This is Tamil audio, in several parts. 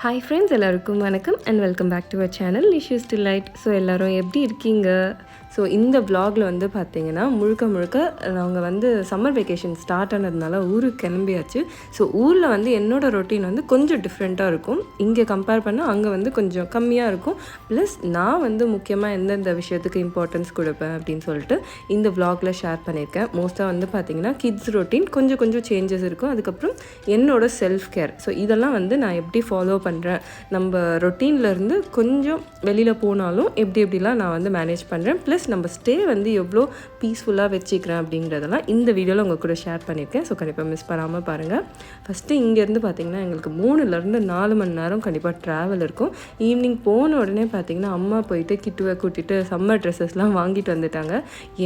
ஹாய் ஃப்ரெண்ட்ஸ், எல்லாருக்கும் வணக்கம் and welcome back to our channel Ishu's delight. So எல்லோரும் எப்படி இருக்கீங்க? ஸோ இந்த vlogல வந்து பார்த்திங்கன்னா முழுக்க நாங்கள் வந்து சம்மர் வெக்கேஷன் ஸ்டார்ட் ஆனதுனால ஊருக்கு கிளம்பியாச்சு. ஸோ ஊரில் வந்து என்னோடய ரொட்டீன் வந்து கொஞ்சம் டிஃப்ரெண்ட்டாக இருக்கும். இங்கே கம்பேர் பண்ணால் அங்கே வந்து கொஞ்சம் கம்மியாக இருக்கும். ப்ளஸ் நான் வந்து முக்கியமாக எந்தெந்த விஷயத்துக்கு இம்பார்ட்டன்ஸ் கொடுப்பேன் அப்படின்னு சொல்லிட்டு இந்த vlogல ஷேர் பண்ணியிருக்கேன். மோஸ்ட்டாக வந்து பார்த்திங்கன்னா கிட்ஸ் ரொட்டீன் கொஞ்சம் சேஞ்சஸ் இருக்கும். அதுக்கப்புறம் என்னோடய செல்ஃப் கேர். ஸோ இதெல்லாம் வந்து நான் எப்படி ஃபாலோ பண்ணுறேன், நம்ம ரொட்டீன்லேருந்து கொஞ்சம் வெளியில் போனாலும் எப்படிலாம் நான் வந்து மேனேஜ் பண்ணுறேன், ப்ளஸ் நம்ம ஸ்டே வந்து எவ்வளோ பீஸ்ஃபுல்லாக வச்சுக்கிறேன் அப்படிங்கிறதெல்லாம் இந்த வீடியோவில் உங்கள் கூட ஷேர் பண்ணியிருக்கேன். ஸோ கண்டிப்பாக மிஸ் பண்ணாமல் பாருங்கள். ஃபஸ்ட்டு இங்கேருந்து பார்த்திங்கன்னா எங்களுக்கு 3லேருந்து 4 மணி நேரம் கண்டிப்பாக ட்ராவல் இருக்கும். ஈவினிங் போன உடனே பார்த்திங்கன்னா அம்மா போயிட்டு கிட்டுவை கூட்டிகிட்டு சம்மர் ட்ரெஸ்ஸஸ்லாம் வாங்கிட்டு வந்துட்டாங்க.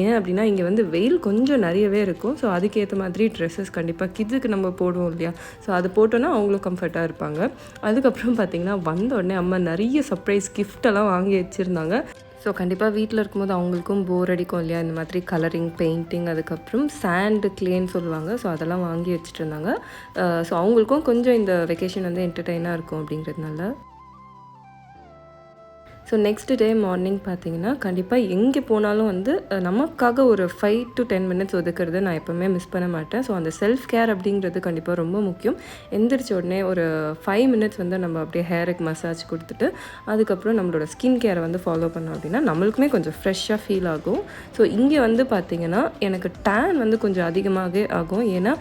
ஏன் அப்படின்னா இங்கே வந்து வெயில் கொஞ்சம் நிறையவே இருக்கும். ஸோ அதுக்கேற்ற மாதிரி ட்ரெஸ்ஸஸ் கண்டிப்பாக கிட்ஸுக்கு நம்ம போடுவோம் இல்லையா, ஸோ அது போட்டோன்னா அவங்களும் கம்ஃபர்ட்டாக இருப்பாங்க. அதுக்கப்புறம் பார்த்திங்கன்னா வந்த உடனே அம்மா நிறைய சர்ப்ரைஸ் கிஃப்டெல்லாம் வாங்கி வச்சுருந்தாங்க. ஸோ கண்டிப்பாக வீட்டில் இருக்கும்போது அவங்களுக்கும் போர் அடிக்கும் இல்லையா, இந்த மாதிரி கலரிங், பெயிண்டிங், அதுக்கப்புறம் சாண்டு கிளேன்னு சொல்லுவாங்க. ஸோ அதெல்லாம் வாங்கி வச்சுட்டு இருந்தாங்க. ஸோ அவங்களுக்கும் கொஞ்சம் இந்த வெக்கேஷன் வந்து என்டர்டெயினாக இருக்கும் அப்படிங்கிறதுனால. ஸோ நெக்ஸ்ட் டே மார்னிங் பார்த்திங்கன்னா கண்டிப்பாக எங்கே போனாலும் வந்து நமக்காக ஒரு 5 to 10 மினிட்ஸ் ஒதுக்கிறது நான் எப்போவுமே மிஸ் பண்ண மாட்டேன். ஸோ அந்த செல்ஃப் கேர் அப்படிங்கிறது கண்டிப்பாக ரொம்ப முக்கியம். எந்திரிச்ச உடனே ஒரு 5 மினிட்ஸ் வந்து நம்ம அப்படியே ஹேருக்கு மசாஜ் கொடுத்துட்டு அதுக்கப்புறம் நம்மளோட ஸ்கின் கேரை வந்து ஃபாலோ பண்ணோம் அப்படின்னா நம்மளுக்குமே கொஞ்சம் ஃப்ரெஷ்ஷாக ஃபீல் ஆகும். ஸோ இங்கே வந்து பார்த்திங்கன்னா எனக்கு டேன் வந்து கொஞ்சம் அதிகமாகவே ஆகும். ஏன்னா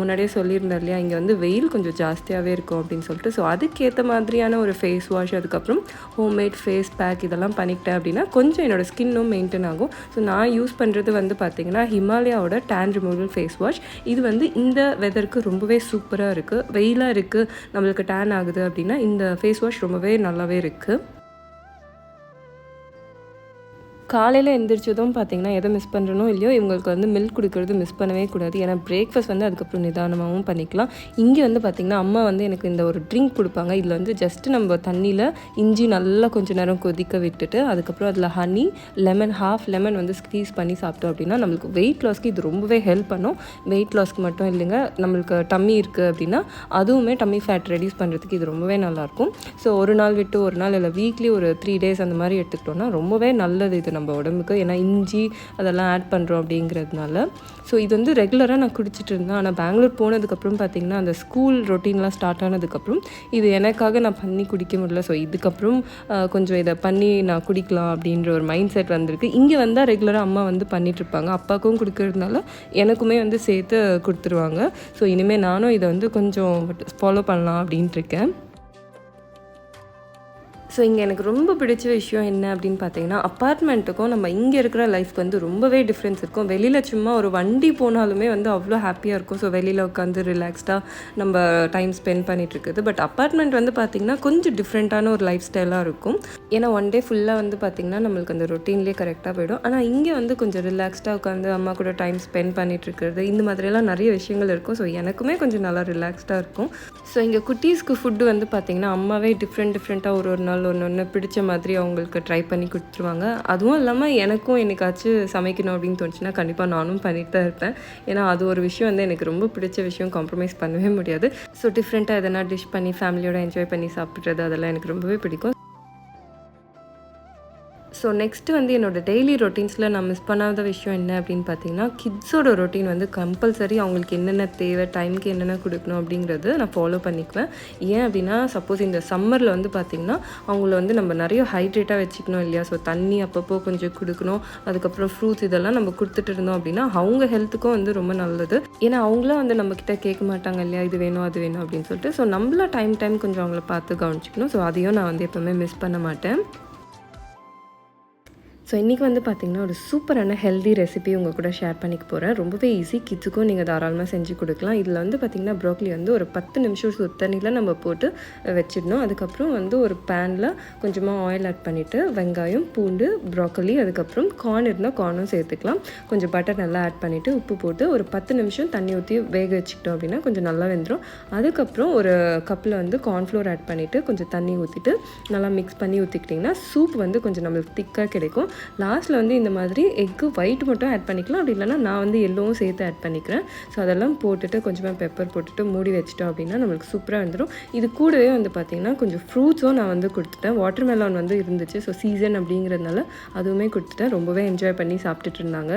முன்னாடியே சொல்லியிருந்தேன் இல்லையா, இங்கே வந்து வெயில் கொஞ்சம் ஜாஸ்தியாகவே இருக்கும் அப்படின்னு சொல்லிட்டு. ஸோ அதுக்கேற்ற மாதிரியான ஒரு ஃபேஸ் வாஷ், அதுக்கப்புறம் ஹோம்மேட் ஃபேஸ் பேக் இதெல்லாம் பண்ணிக்கிட்டேன் அப்படின்னா கொஞ்சம் என்னோடய ஸ்கின்னும் மெயின்டைன் ஆகும். ஸோ நான் யூஸ் பண்ணுறது வந்து பார்த்திங்கன்னா ஹிமாலயாவோட டேன் ரிமூவல் ஃபேஸ் வாஷ். இது வந்து இந்த வெதருக்கு ரொம்பவே சூப்பராக இருக்குது. வெயிலாக இருக்குது, நம்மளுக்கு டேன் ஆகுது அப்படின்னா இந்த ஃபேஸ் வாஷ் ரொம்பவே நல்லாவே இருக்குது. காலையில் எழுந்திரிச்சதும் பார்த்திங்கன்னா எதை மிஸ் பண்ணுறனோ இல்லையோ இவங்களுக்கு வந்து மில்க் குடிக்கிறது மிஸ் பண்ணவே கூடாது. ஏன்னா பிரேக்ஃபாஸ்ட் வந்து அதுக்கப்புறம் நிதானமாகவும் பண்ணிக்கலாம். இங்கே வந்து பார்த்திங்கன்னா அம்மா வந்து எனக்கு இந்த ஒரு ட்ரிங்க் கொடுப்பாங்க. இதில் வந்து ஜஸ்ட்டு நம்ம தண்ணியில் இஞ்சி நல்லா கொஞ்சம் நேரம் கொதிக்க விட்டுட்டு அதுக்கப்புறம் அதில் ஹனி, லெமன், ஹாஃப் லெமன் வந்து ஸ்க்வீஸ் பண்ணி சாப்பிட்டோம் அப்படின்னா நம்மளுக்கு வெயிட் லாஸ்க்கு இது ரொம்பவே ஹெல்ப் பண்ணும். வெயிட் லாஸ்க்கு மட்டும் இல்லைங்க, நம்மளுக்கு டம்மி இருக்குது அப்படின்னா அதுவுமே டம்மி ஃபேட் ரெடியூஸ் பண்ணுறதுக்கு இது ரொம்பவே நல்லாயிருக்கும். ஸோ ஒரு நாள் விட்டு ஒரு நாள் இல்லை வீக்லி ஒரு 3 days அந்த மாதிரி எடுத்துக்கிட்டோன்னா ரொம்பவே நல்லது இது நம்ம உடம்புக்கு. ஏன்னா இஞ்சி அதெல்லாம் ஆட் பண்ணுறோம் அப்படிங்கிறதுனால. ஸோ இது வந்து ரெகுலராக நான் குடிச்சிட்டு இருந்தேன். ஆனால் பெங்களூர் போனதுக்கப்புறம் பார்த்திங்கன்னா அந்த ஸ்கூல் ரொட்டீன்லாம் ஸ்டார்ட் ஆனதுக்கப்புறம் இது எனக்காக நான் பண்ணி குடிக்க முடியல. ஸோ இதுக்கப்புறம் கொஞ்சம் இதை பண்ணி நான் குடிக்கலாம் அப்படின்ற ஒரு மைண்ட் செட் வந்திருக்கு. இங்கே வந்தால் ரெகுலராக அம்மா வந்து பண்ணிகிட்ருப்பாங்க. அப்பாவுக்கும் கொடுக்கறதுனால எனக்குமே வந்து சேர்த்து கொடுத்துருவாங்க. ஸோ இனிமேல் நானும் இதை வந்து கொஞ்சம் ஃபாலோ பண்ணலாம் அப்படின்ட்டு இருக்கேன். ஸோ இங்கே எனக்கு ரொம்ப பிடிச்ச விஷயம் என்ன அப்படின்னு பார்த்தீங்கன்னா அப்பார்ட்மெண்ட்டுக்கும் நம்ம இங்கே இருக்கிற லைஃப்க்கு வந்து ரொம்பவே டிஃப்ரென்ஸ் இருக்கும். வெளியில் சும்மா ஒரு வண்டி போனாலுமே வந்து அவ்வளோ ஹாப்பியாக இருக்கும். ஸோ வெளியில் உட்காந்து ரிலாக்ஸ்டாக நம்ம டைம் ஸ்பெண்ட் பண்ணிகிட்ருக்குது. பட் அப்பார்ட்மெண்ட் வந்து பார்த்திங்கன்னா கொஞ்சம் டிஃப்ரெண்ட்டான ஒரு லைஃப் ஸ்டைலாக இருக்கும். ஏன்னா ஒன் டே ஃபுல்லாக வந்து பார்த்திங்கன்னா நம்மளுக்கு அந்த ரொட்டீன்லேயே கரெக்டாக போயிடும். ஆனால் இங்கே வந்து கொஞ்சம் ரிலாக்ஸ்டாக உட்காந்து அம்மா கூட டைம் ஸ்பெண்ட் பண்ணிகிட்ருக்கிறது இந்த மாதிரியெல்லாம் நிறைய விஷயங்கள் இருக்கும். ஸோ எனக்குமே கொஞ்சம் நல்லா ரிலாக்ஸ்டாக இருக்கும். ஸோ இங்கே குட்டீஸ்க்கு ஃபுட்டு வந்து பார்த்திங்கன்னா அம்மாவே டிஃப்ரெண்ட்டாக ஒரு நாள் ஒன்று பிடிச்ச மாதிரி அவங்களுக்கு ட்ரை பண்ணி கொடுத்துருவாங்க. அதுவும் இல்லாமல் எனக்கும் என்னைக்காச்சும் சமைக்கணும் அப்படின்னு தோணுச்சுன்னா கண்டிப்பாக நானும் பண்ணிட்டு தான் இருப்பேன். ஏன்னா அது ஒரு விஷயம் வந்து எனக்கு ரொம்ப பிடிச்ச விஷயம், காம்ப்ரமைஸ் பண்ணவே முடியாது. ஸோ டிஃப்ரெண்ட்டாக எதனா டிஷ் பண்ணி ஃபேமிலியோட என்ஜாய் பண்ணி சாப்பிட்றது அதெல்லாம் எனக்கு ரொம்பவே பிடிக்கும். ஸோ நெக்ஸ்ட்டு வந்து என்னோடய டெய்லி ரொட்டீன்ஸில் நான் மிஸ் பண்ணாத விஷயம் என்ன அப்படின்னு பார்த்தீங்கன்னா கிட்ஸோட ரொட்டீன் வந்து கம்பல்சரி அவங்களுக்கு என்னென்ன தேவை, டைமுக்கு என்னென்ன கொடுக்கணும் அப்படிங்கிறது நான் ஃபாலோ பண்ணிக்குவேன். ஏன் அப்படின்னா சப்போஸ் இந்த சம்மரில் வந்து பார்த்திங்கன்னா அவங்கள வந்து நம்ம நிறைய ஹைட்ரேட்டாக வச்சுக்கணும் இல்லையா. ஸோ தண்ணி அப்பப்போ கொஞ்சம் கொடுக்கணும். அதுக்கப்புறம் ஃப்ரூட்ஸ் இதெல்லாம் நம்ம கொடுத்துட்டு இருந்தோம் அப்படின்னா அவங்க ஹெல்த்துக்கும் வந்து ரொம்ப நல்லது. ஏன்னா அவங்களாம் வந்து நம்மக்கிட்ட கேட்க மாட்டாங்க இல்லையா, இது வேணும் அது வேணும் அப்படின்னு சொல்லிட்டு. ஸோ நம்மள டைம் கொஞ்சம் அவங்கள பார்த்து கவனிச்சிக்கணும். ஸோ அதையும் நான் வந்து எப்போவுமே மிஸ் பண்ண மாட்டேன். ஸோ இன்றைக்கி வந்து பார்த்திங்கன்னா ஒரு சூப்பரான ஹெல்தி ரெசிபி உங்கள் கூட ஷேர் பண்ணிக்க போகிறேன். ரொம்பவே ஈஸி, கிட்ஸுக்கும் நீங்கள் தாராளமாக செஞ்சு கொடுக்கலாம். இதில் வந்து பார்த்திங்கன்னா ப்ரோக்கலி வந்து ஒரு 10 நிமிஷம் சுத்தண்ணியில் நம்ம போட்டு வச்சிடணும். அதுக்கப்புறம் வந்து ஒரு பேனில் கொஞ்சமாக ஆயில் ஆட் பண்ணிவிட்டு வெங்காயம், பூண்டு, ப்ரோக்கலி, அதுக்கப்புறம் கார்ன் இருந்தால் கார்னும் சேர்த்துக்கலாம். கொஞ்சம் பட்டர் நல்லா ஆட் பண்ணிவிட்டு உப்பு போட்டு ஒரு 10 நிமிஷம் தண்ணி ஊற்றி வேக வச்சுக்கிட்டோம் அப்படின்னா கொஞ்சம் நல்லா வெந்துடும். அதுக்கப்புறம் ஒரு கப்பில் வந்து கார்ன்ஃப்ளோர் ஆட் பண்ணிவிட்டு கொஞ்சம் தண்ணி ஊற்றிட்டு நல்லா மிக்ஸ் பண்ணி ஊற்றிக்கிட்டிங்கன்னா சூப் வந்து கொஞ்சம் நம்மளுக்கு திக்காக கிடைக்கும். லாஸ்ட்டில் வந்து இந்த மாதிரி எக்கு ஒயிட் மட்டும் ஆட் பண்ணிக்கலாம், அப்படி இல்லைனா நான் வந்து எல்லோவும் சேர்த்து ஆட் பண்ணிக்கிறேன். ஸோ அதெல்லாம் போட்டுட்டு கொஞ்சமாக பெப்பர் போட்டுட்டு மூடி வச்சிட்டோம் அப்படின்னா நம்மளுக்கு சூப்பராக வந்துடும். இது கூடவே வந்து பார்த்திங்கன்னா கொஞ்சம் ஃப்ரூட்ஸும் நான் வந்து கொடுத்துட்டேன். வாட்டர்மெலான் வந்து இருந்துச்சு, ஸோ சீசன் அப்படிங்கிறதுனால அதுவுமே கொடுத்துட்டேன். ரொம்பவே என்ஜாய் பண்ணி சாப்பிட்டுட்டு இருந்தாங்க.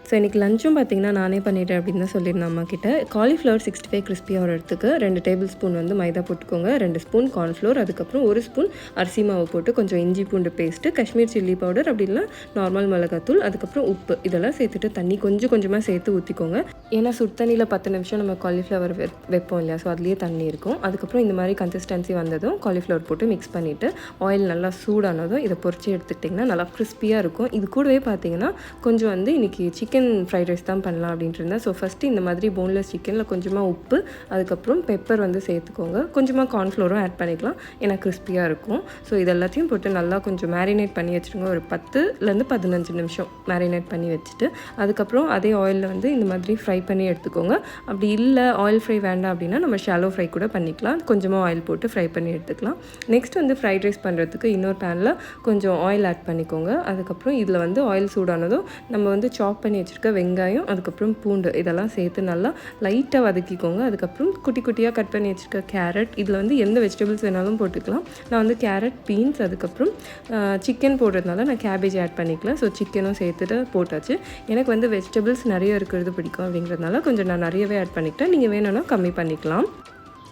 ஸோ இன்றைக்கி லஞ்சும் பார்த்திங்கன்னா நானே பண்ணிட்டேன் அப்படின்னு தான் சொல்லியிருந்தேன் அம்மாக்கிட்ட. காலிஃப்ளவர் 65 கிறிஸ்பி ஆகிறதுக்கு 2 டேபிள் ஸ்பூன் வந்து மைதா போட்டுக்கோங்க, 2 ஸ்பூன் கார்ன்ஃப்ளோர், அதுக்கப்புறம் 1 ஸ்பூன் அரிசி மாவு போட்டு கொஞ்சம் இஞ்சி பூண்டு பேஸ்ட்டு, காஷ்மீர் சில்லி பவுடர், அப்படி இல்லை நார்மல் மிளகாத்தூள், அதுக்கப்புறம் உப்பு இதெல்லாம் சேர்த்துட்டு தண்ணி கொஞ்சம் கொஞ்சமாக சேர்த்து ஊற்றிக்கோங்க. ஏன்னா சுடுதண்ணியில் 10 நிமிஷம் நம்ம காலிஃப்ளவர் வைப்போம் இல்லையா, ஸோ அதுலேயே தண்ணி இருக்கும். அதுக்கப்புறம் இந்த மாதிரி கன்சிஸ்டன்சி வந்ததும் காலிஃப்ளவர் போட்டு மிக்ஸ் பண்ணிவிட்டு ஆயில் நல்லா சூடானதும் இதை பொரிச்சு எடுத்துக்கிட்டிங்கன்னா நல்லா கிறிஸ்பியாக இருக்கும். இது கூடவே பார்த்திங்கன்னா கொஞ்சம் வந்து இன்றைக்கி சிக்கன் ஃப்ரைட் ரைஸ் தான் பண்ணலாம் அப்படின்ட்டு இருந்தேன். ஸோ ஃபஸ்ட்டு இந்த மாதிரி போன்லெஸ் சிக்கனில் கொஞ்சமாக உப்பு, அதுக்கப்புறம் பெப்பர் வந்து சேர்த்துக்கோங்க, கொஞ்சமாக கார்ன்ஃப்ளோரும் ஆட் பண்ணிக்கலாம், ஏன்னா கிறிஸ்பியாக இருக்கும். ஸோ இது எல்லாத்தையும் போட்டு நல்லா கொஞ்சம் மேரினேட் பண்ணி வச்சுருங்க. ஒரு 10லேருந்து 15 நிமிஷம் மேரினேட் பண்ணி வச்சுட்டு அதுக்கப்புறம் அதே ஆயிலில் வந்து இந்த மாதிரி ஃப்ரை பண்ணி எடுத்துக்கோங்க. அப்படி இல்லை ஆயில் ஃப்ரை வேண்டாம் அப்படின்னா நம்ம ஷாலோ ஃப்ரை கூட பண்ணிக்கலாம், கொஞ்சமாக ஆயில் போட்டு ஃப்ரை பண்ணி எடுத்துக்கலாம். நெக்ஸ்ட் வந்து ஃப்ரைட் ரைஸ் பண்ணுறதுக்கு இன்னொரு பேனில் கொஞ்சம் ஆயில் ஆட் பண்ணிக்கோங்க. அதுக்கப்புறம் இதில் வந்து ஆயில் சூடானதும் நம்ம வந்து சாப் பண்ணி வச்சுருக்க வெங்காயம், அதுக்கப்புறம் பூண்டு இதெல்லாம் சேர்த்து நல்லா லைட்டாக வதக்கிக்கோங்க. அதுக்கப்புறம் குட்டி குட்டியாக கட் பண்ணி வச்சுருக்க கேரட், இதில் வந்து எந்த வெஜிடபிள்ஸ் வேணாலும் போட்டுக்கலாம். நான் வந்து கேரட், பீன்ஸ், அதுக்கப்புறம் சிக்கன் போடுறதுனால நான் கேபேஜ் ஆட் பண்ணிக்கலாம். ஸோ சிக்கனும் சேர்த்துட்டு போட்டாச்சு. எனக்கு வந்து வெஜிடபிள்ஸ் நிறைய இருக்கிறது பிடிக்கும் அப்படிங்கிறதுனால கொஞ்சம் நான் நிறையவே ஆட் பண்ணிக்கிட்டேன். நீங்கள் வேணும்னா கம்மி பண்ணிக்கலாம்.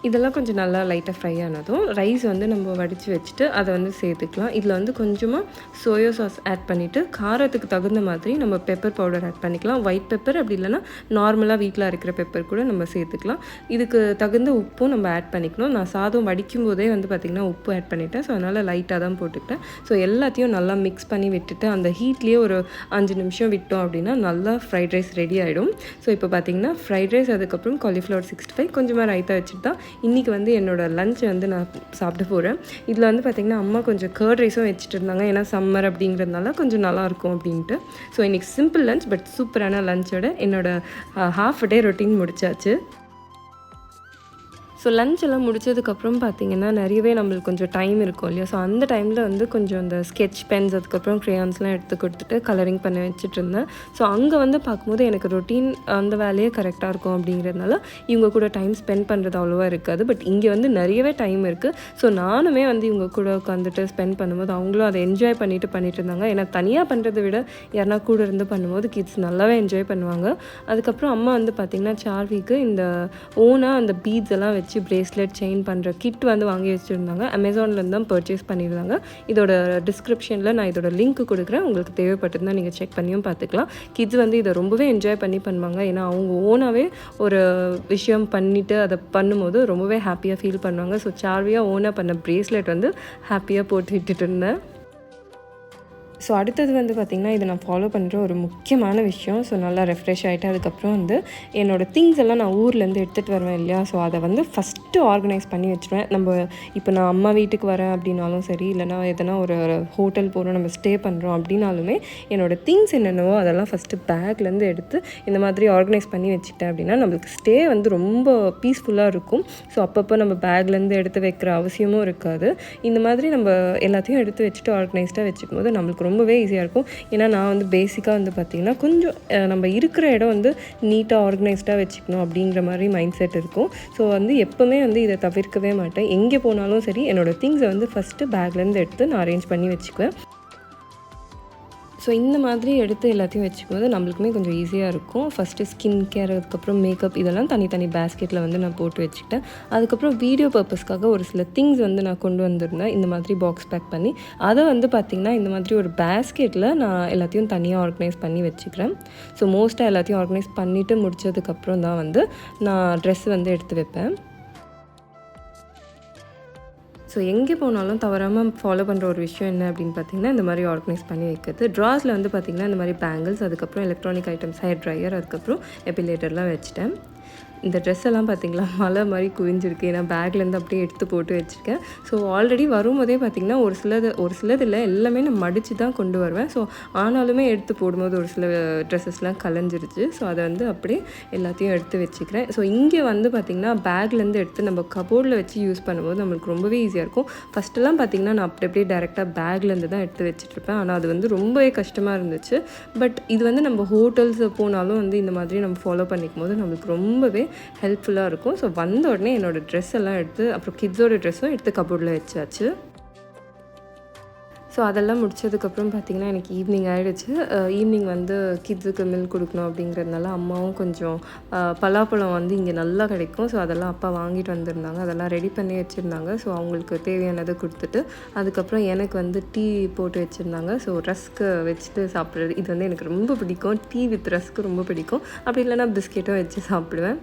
இதெல்லாம் கொஞ்சம் நல்லா லைட்டாக ஃப்ரை ஆனதும் ரைஸ் வந்து நம்ம வடித்து வச்சுட்டு அதை வந்து சேர்த்துக்கலாம். இதில் வந்து கொஞ்சமாக சோயா சாஸ் ஆட் பண்ணிவிட்டு காரத்துக்கு தகுந்த மாதிரி நம்ம பெப்பர் பவுடர் ஆட் பண்ணிக்கலாம். ஒயிட் பெப்பர் அப்படி இல்லைனா நார்மலாக வீட்டில் அரைக்கிற பெப்பர் கூட நம்ம சேர்த்துக்கலாம். இதுக்கு தகுந்த உப்பும் நம்ம ஆட் பண்ணிக்கணும். நான் சாதம் வடிக்கும் போதே வந்து பார்த்திங்கன்னா உப்பு ஆட் பண்ணிட்டேன், ஸோ அதனால் லைட்டாக தான் போட்டுக்கிட்டேன். ஸோ எல்லாத்தையும் நல்லா மிக்ஸ் பண்ணி விட்டுட்டு அந்த ஹீட்லேயே ஒரு 5 நிமிஷம் விட்டோம் அப்படின்னா நல்லா ஃப்ரைட் ரைஸ் ரெடி ஆகிடும். ஸோ இப்போ பார்த்திங்கன்னா ஃப்ரைட் ரைஸ், அதுக்கப்புறம் காலிஃப்ளவர் 65, கொஞ்சமாக ரைத்தா வச்சுட்டு தான் இன்றைக்கி வந்து என்னோடய லஞ்ச் வந்து நான் சாப்பிட போகிறேன். இதில் வந்து பார்த்திங்கன்னா அம்மா கொஞ்சம் கர்ட் ரைஸும் வச்சுட்டு இருந்தாங்க, ஏன்னா சம்மர் அப்படிங்கிறதுனால கொஞ்சம் நல்லாயிருக்கும் அப்படின்ட்டு. ஸோ இன்றைக்கி சிம்பிள் லஞ்ச் பட் சூப்பரான லஞ்சோட என்னோடய ஹாஃப் டே ரொட்டீன் முடிச்சாச்சு. ஸோ லஞ்ச் எல்லாம் முடிச்சதுக்கப்புறம் பார்த்திங்கன்னா நிறையவே நம்மளுக்கு கொஞ்சம் டைம் இருக்கும் இல்லையா, ஸோ அந்த டைமில் வந்து கொஞ்சம் அந்த ஸ்கெட்ச் பென்ஸ், அதுக்கப்புறம் க்ரேயான்ஸ்லாம் எடுத்து கொடுத்துட்டு கலரிங் பண்ணி வச்சுட்டு இருந்தேன். ஸோ அங்கே வந்து பார்க்கும்போது எனக்கு ரொட்டீன் அந்த வேலையே கரெக்டாக இருக்கும் அப்படிங்கிறதுனால இவங்க கூட டைம் ஸ்பெண்ட் பண்ணுறது அவ்வளோவா இருக்காது. பட் இங்கே வந்து நிறையவே டைம் இருக்குது. ஸோ நானுமே வந்து இவங்க கூட உட்காந்துட்டு ஸ்பெண்ட் பண்ணும்போது அவங்களும் அதை என்ஜாய் பண்ணிட்டு இருந்தாங்க. ஏன்னா தனியாக பண்ணுறதை விட யாருனா கூட இருந்து பண்ணும்போது கிட்ஸ் நல்லாவே என்ஜாய் பண்ணுவாங்க. அதுக்கப்புறம் அம்மா வந்து பார்த்திங்கன்னா சார்விக்கு இந்த ஓனாக அந்த பீட்ஸ் எல்லாம் வச்சு பிரேஸ்லெட், செயின் பண்ணுற கிட் வந்து வாங்கி வச்சுருந்தாங்க. அமேசான்லேருந்து தான் பர்ச்சேஸ் பண்ணியிருந்தாங்க. இதோட டிஸ்கிரிப்ஷனில் நான் இதோட லிங்க் கொடுக்குறேன், உங்களுக்கு தேவைப்பட்டிருந்தா நீங்கள் செக் பண்ணியும் பார்த்துக்கலாம். கிட்ஸ் வந்து இதை ரொம்பவே என்ஜாய் பண்ணி பண்ணுவாங்க. ஏன்னா அவங்க ஓனாகவே ஒரு விஷயம் பண்ணிவிட்டு அதை பண்ணும்போது ரொம்பவே ஹாப்பியாக ஃபீல் பண்ணுவாங்க. ஸோ சார்வியாக ஓனாக பண்ண பிரேஸ்லெட் வந்து ஹாப்பியாக போட்டு விட்டுட்டு இருந்தேன். ஸோ அடுத்தது வந்து பார்த்திங்கன்னா இது நான் ஃபாலோ பண்ணுற ஒரு முக்கியமான விஷயம். ஸோ நல்லா ரெஃப்ரெஷ் ஆகிட்டு அதுக்கப்புறம் வந்து என்னோடய திங்ஸ் எல்லாம் நான் ஊர்லேருந்து எடுத்துகிட்டு வருவேன் இல்லையா, ஸோ அதை வந்து ஃபஸ்ட்டு ஆர்கனைஸ் பண்ணி வச்சுருவேன். நம்ம இப்போ நான் அம்மா வீட்டுக்கு வரேன் அப்படின்னாலும் சரி, இல்லைனா எதனா ஒரு ஹோட்டல் போகிறோம், நம்ம ஸ்டே பண்ணுறோம் அப்படின்னாலுமே என்னோடய திங்ஸ் என்னென்னவோ அதெல்லாம் ஃபஸ்ட்டு பேக்லேருந்து எடுத்து இந்த மாதிரி ஆர்கனைஸ் பண்ணி வச்சுக்கிட்டேன் அப்படின்னா நம்மளுக்கு ஸ்டே வந்து ரொம்ப பீஸ்ஃபுல்லாக இருக்கும். ஸோ அப்பப்போ நம்ம பேக்லேருந்து எடுத்து வைக்கிற அவசியமும் இருக்காது. இந்த மாதிரி நம்ம எல்லாத்தையும் எடுத்து வச்சுட்டு ஆர்கனைஸ்டாக வச்சுக்கும் போது நம்மளுக்கு ரொம்பவே ஈஸியாக இருக்கும். ஏன்னா நான் வந்து பேசிக்காக வந்து பார்த்திங்கன்னா கொஞ்சம் நம்ம இருக்கிற இடம் வந்து நீட்டாக ஆர்கனைஸ்டாக வச்சுக்கணும் அப்படிங்கிற மாதிரி மைண்ட் செட் இருக்கும். ஸோ வந்து எப்போவுமே வந்து இதை தவிர்க்கவே மாட்டேன். எங்கே போனாலும் சரி என்னோடய திங்ஸை வந்து ஃபஸ்ட்டு பேக்லேருந்து எடுத்து நான் அரேஞ்ச் பண்ணி வச்சுக்குவேன். ஸோ இந்த மாதிரி எடுத்து எல்லாத்தையும் வச்சுக்கும்போது நம்மளுக்குமே கொஞ்சம் ஈஸியாக இருக்கும். ஃபஸ்ட்டு ஸ்கின் கேர், அதுக்கப்புறம் மேக்கப் இதெல்லாம் தனித்தனி பேஸ்கெட்டில் வந்து நான் போட்டு வச்சுக்கிட்டேன். அதுக்கப்புறம் வீடியோ பர்பஸ்க்காக ஒரு சில திங்ஸ் வந்து நான் கொண்டு வந்திருந்தேன், இந்த மாதிரி பாக்ஸ் பேக் பண்ணி. அதை வந்து பார்த்திங்கன்னா இந்த மாதிரி ஒரு பேஸ்கெட்டில் நான் எல்லாத்தையும் தனியாக ஆர்கனைஸ் பண்ணி வச்சுக்கிறேன். ஸோ மோஸ்ட்டாக எல்லாத்தையும் ஆர்கனைஸ் பண்ணிவிட்டு முடித்ததுக்கப்புறம் தான் வந்து நான் ட்ரெஸ் வந்து எடுத்து வைப்பேன். ஸோ எங்கே போனாலும் தவறாமல் ஃபாலோ பண்ணுற ஒரு விஷயம் என்ன அப்படின்னு பார்த்தீங்கன்னா இந்த மாதிரி ஆர்கனைஸ் பண்ணி வைக்கிறது. ட்ராஸில் வந்து பார்த்திங்கன்னா இந்த மாதிரி பேங்கிள்ஸ், அதுக்கப்புறம் எலக்ட்ரானிக் ஐட்டம்ஸ், ஹேர் ட்ரையர், அதுக்கப்புறம் எபிலேட்டர்லாம் வச்சுட்டேன். இந்த ட்ரெஸ் எல்லாம் பார்த்திங்களா மலை மாதிரி குவிஞ்சிருக்கு. நான் பேக்லேருந்து அப்படியே எடுத்து போட்டு வச்சுருக்கேன். ஸோ ஆல்ரெடி வரும்போதே பார்த்திங்கன்னா ஒரு சிலது இல்லை, எல்லாமே நான் மடித்து தான் கொண்டு வருவேன். ஸோ ஆனாலுமே எடுத்து போடும்போது ஒரு சில ட்ரெஸ்ஸஸ்லாம் கலைஞ்சிருச்சு. ஸோ அதை வந்து அப்படியே எல்லாத்தையும் எடுத்து வச்சுக்கிறேன். ஸோ இங்கே வந்து பார்த்திங்கன்னா பேக்லேருந்து எடுத்து நம்ம கபோர்டில் வச்சு யூஸ் பண்ணும்போது நம்மளுக்கு ரொம்பவே ஈஸியாக இருக்கும். ஃபஸ்ட்டெல்லாம் பார்த்திங்கன்னா நான் அப்படியே டேரெக்டாக பேக்லேருந்து தான் எடுத்து வச்சுட்ருப்பேன். ஆனால் அது வந்து ரொம்பவே கஷ்டமாக இருந்துச்சு. பட் இது வந்து நம்ம ஹோட்டல்ஸ் போனாலும் வந்து இந்த மாதிரி நம்ம ஃபாலோ பண்ணிக்கும் போது நம்மளுக்கு ரொம்பவே ஹெல்ப்ஃபுல்லாக இருக்கும். ஸோ வந்த உடனே என்னோடய ட்ரெஸ் எல்லாம் எடுத்து அப்புறம் கிட்ஸோட ட்ரெஸ்ஸும் எடுத்து கபோர்டில் வச்சாச்சு. ஸோ அதெல்லாம் முடிச்சதுக்கப்புறம் பார்த்திங்கன்னா எனக்கு ஈவினிங் ஆகிடுச்சு. ஈவினிங் வந்து கிட்ஸுக்கு மில்க் கொடுக்கணும் அப்படிங்கிறதுனால அம்மாவும் கொஞ்சம் பலாப்பழம் வந்து இங்கே நல்லா கிடைக்கும். ஸோ அதெல்லாம் அப்பா வாங்கிட்டு வந்திருந்தாங்க. அதெல்லாம் ரெடி பண்ணி வச்சுருந்தாங்க. ஸோ அவங்களுக்கு தேவையானதை கொடுத்துட்டு அதுக்கப்புறம் எனக்கு வந்து டீ போட்டு வச்சுருந்தாங்க. ஸோ ரஸ்க்கு வச்சுட்டு சாப்பிட்றது இது வந்து எனக்கு ரொம்ப பிடிக்கும். டீ வித் ரஸ்க்கு ரொம்ப பிடிக்கும். அப்படி இல்லைனா பிஸ்கெட்டும் வச்சு சாப்பிடுவேன்.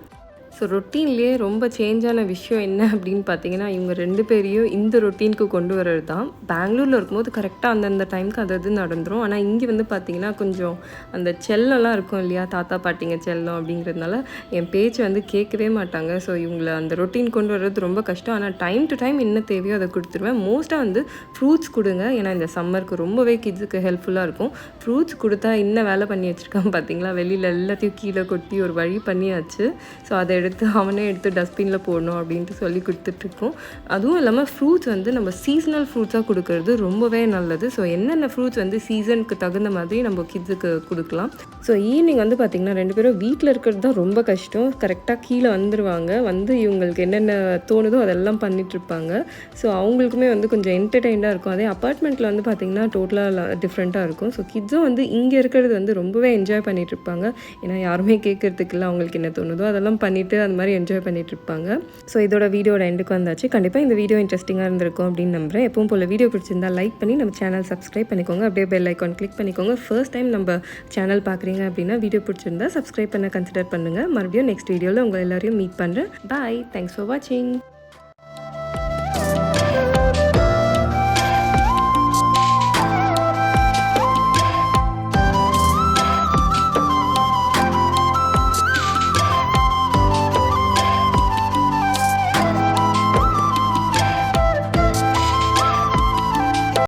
ஸோ ரொட்டீன்லேயே ரொம்ப சேஞ்சான விஷயம் என்ன அப்படின்னு பார்த்தீங்கன்னா இவங்க 2 பேரையும் இந்த ரொட்டீனுக்கு கொண்டு வர்றது தான். பெங்களூரில் இருக்கும்போது கரெக்டாக அந்தந்த டைமுக்கு அது நடந்துடும். ஆனால் இங்கே வந்து பார்த்திங்கன்னா கொஞ்சம் அந்த செல்லம்லாம் இருக்கும் இல்லையா, தாத்தா பாட்டிங்க செல்லம் அப்படிங்கிறதுனால என் பேச்சு வந்து கேட்கவே மாட்டாங்க. ஸோ இவங்களை அந்த ரொட்டீன் கொண்டு வர்றது ரொம்ப கஷ்டம். ஆனால் டைம் டு டைம் என்ன தேவையோ அதை கொடுத்துருவேன். மோஸ்ட்டாக வந்து ஃப்ரூட்ஸ் கொடுங்க. ஏன்னா இந்த சம்மருக்கு ரொம்பவே கிட்ஸுக்கு ஹெல்ப்ஃபுல்லாக இருக்கும். ஃப்ரூட்ஸ் கொடுத்தா இன்னும் வேலை பண்ணி வச்சுருக்கான் பார்த்தீங்களா, வெளியில் எல்லாத்தையும் கீழே கொட்டி ஒரு வழி பண்ணியாச்சு. ஸோ அதை அவனே எடுத்து டஸ்ட்பினில் போடணும் அப்படின்ட்டு சொல்லி கொடுத்துட்ருக்கோம். அதுவும் இல்லாமல் ஃப்ரூட்ஸ் வந்து நம்ம சீசனல் ஃப்ரூட்ஸாக கொடுக்கறது ரொம்பவே நல்லது. ஸோ என்னென்ன ஃப்ரூட்ஸ் வந்து சீசனுக்கு தகுந்த மாதிரி நம்ம கிட்ஸுக்கு கொடுக்கலாம். ஸோ ஈவினிங் வந்து பார்த்திங்கன்னா 2 பேரும் வீட்டில் இருக்கிறது தான் ரொம்ப கஷ்டம். கரெக்டாக கீழே வந்துடுவாங்க. வந்து இவங்களுக்கு என்னென்ன தோணுதோ அதெல்லாம் பண்ணிகிட்ருப்பாங்க. ஸோ அவங்களுக்குமே வந்து கொஞ்சம் என்டர்டெயின்டாக இருக்கும். அதே அப்பார்ட்மெண்ட்டில் வந்து பார்த்திங்கன்னா டோட்டலாக டிஃப்ரெண்ட்டாக இருக்கும். ஸோ கிட்ஸும் வந்து இங்கே இருக்கிறது வந்து ரொம்பவே என்ஜாய் பண்ணிகிட்ருப்பாங்க. ஏன்னா யாருமே கேட்குறதுக்கு இல்லை, அவங்களுக்கு என்ன தோணுதோ அதெல்லாம் பண்ணிவிட்டு அந்த மாதிரி என்ஜாய் பண்ணிட்டு இருப்பாங்க. ஸோ இதோட வீடியோட எண்டுக்கு வந்தாச்சு. கண்டிப்பாக இந்த வீடியோ இன்ட்ரெஸ்டிங்காக இருந்திருக்கும் அப்படின்னு நம்புகிறேன். எப்பவும் போல் வீடியோ பிடிச்சிருந்தா லைக் பண்ணி நம்ம சேனல் சப்ஸ்கிரைப் பண்ணிக்கோங்க. அப்படியே பெல் ஐக்கான் கிளிக் பண்ணிக்கோங்க. ஃபர்ஸ்ட் டைம் நம்ம சேனல் பார்க்குறீங்க அப்படின்னா வீடியோ பிடிச்சிருந்தா சப்ஸ்கிரைப் பண்ண கன்சிடர் பண்ணுங்கள். மறுபடியும் நெக்ஸ்ட் வீடியோவில் உங்கள் எல்லாரையும் மீட் பண்ணுறேன். பாய். தேங்க்ஸ் ஃபார் வாட்சிங்.